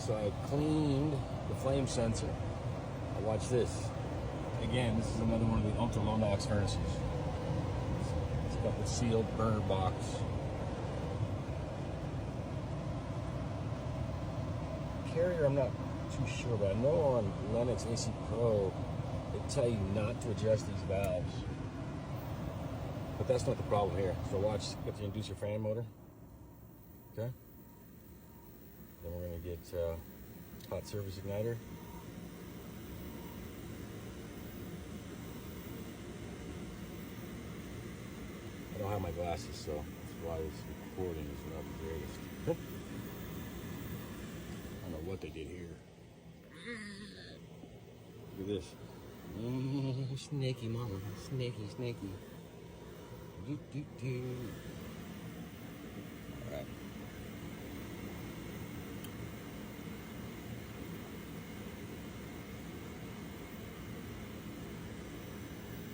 So I cleaned the flame sensor. Now watch this. Again, this is another one of the ultra low NOx furnaces. It's got the sealed burner box. Carrier, I'm not too sure, but I know on Lennox AC Pro, they tell you not to adjust these valves. But that's not the problem here. So watch, got the inducer fan motor. Okay. Then we're gonna get hot surface igniter. I don't have my glasses, so that's why this recording is not the greatest. I don't know what they did here. Look at this. Snaky mama, snaky, snaky. Do, do, do. All right.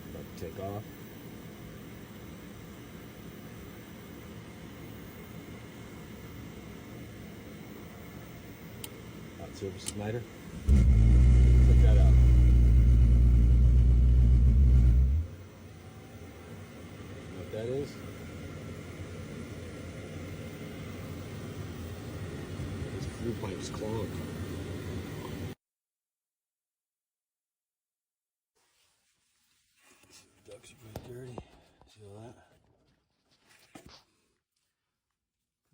About to take off. Hot surface igniter. Check that out. You know what that is? This flue pipe's clogged. Ducts are pretty dirty. See all that?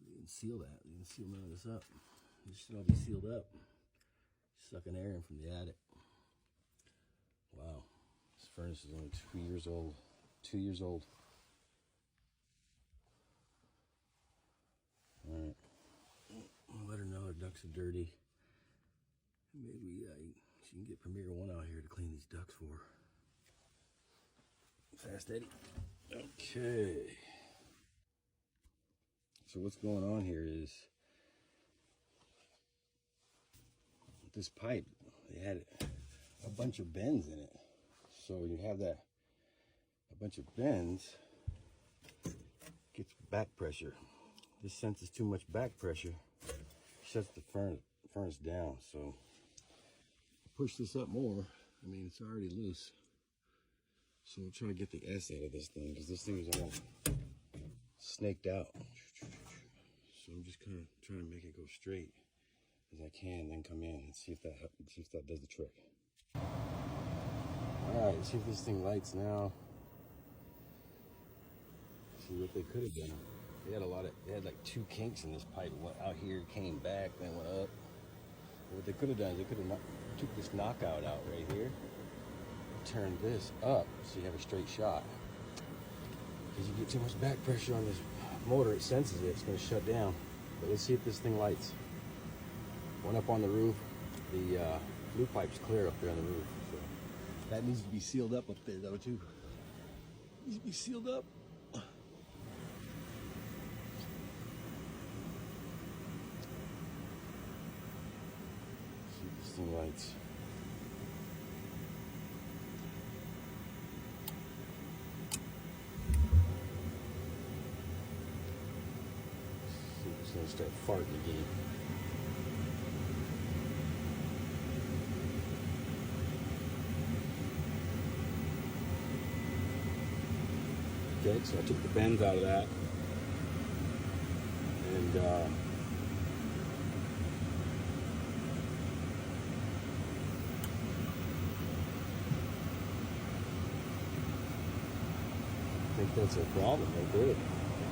We didn't seal that. We didn't seal none of this up. This should all be sealed up. Sucking air in from the attic. Wow. This furnace is only 2 years old. 2 years old. Alright. I'll let her know her ducts are dirty. Maybe she can get Premier One out here to clean these ducts for her. Fast Eddie. Okay. So what's going on here is this pipe, they had a bunch of bends in it. So when you have that, a bunch of bends, gets back pressure. This senses too much back pressure, shuts the furnace down. So push this up more. I mean, it's already loose. So we'll try to get the S out of this thing, because this thing is all snaked out. So I'm just kind of trying to make it go straight as I can, then come in and see if that does the trick. All right, see if this thing lights now. See what they could have done. They had like 2 kinks in this pipe. One out here, came back, then went up. But what they could have done is they could have took this knockout out right here, turned this up so you have a straight shot. Because you get too much back pressure on this motor, it senses it, it's going to shut down. But let's see if this thing lights. One up on the roof. The flue pipe's clear up there on the roof. So that needs to be sealed up there though too. Needs to be sealed up. See if this thing lights. See if it's gonna start farting again. Okay, so I took the bends out of that, and I think that's a problem right there. You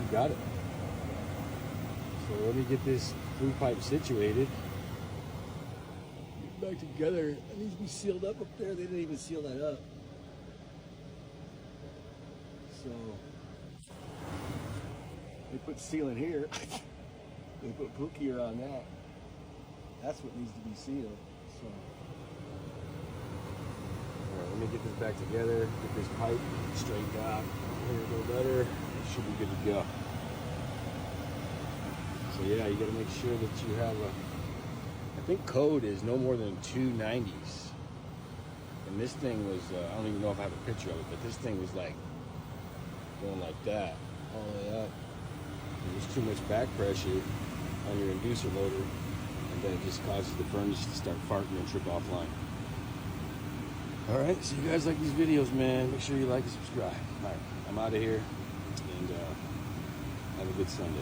got it. So let me get this flue pipe situated. Get back together. It needs to be sealed up there. They didn't even seal that up. So they put sealant here. They put pookie around that. That's what needs to be sealed. So all right, let me get this back together, get this pipe straightened out. Here it go better. It should be good to go. So yeah, you got to make sure that you have I think code is no more than 290s. And this thing was, I don't even know if I have a picture of it, but this thing was like going like that, all the way up. There's too much back pressure on your inducer motor. and then it just causes the furnace to start farting and trip offline. All right, so you guys like these videos, man, make sure you like and subscribe. All right, I'm out of here, and have a good Sunday.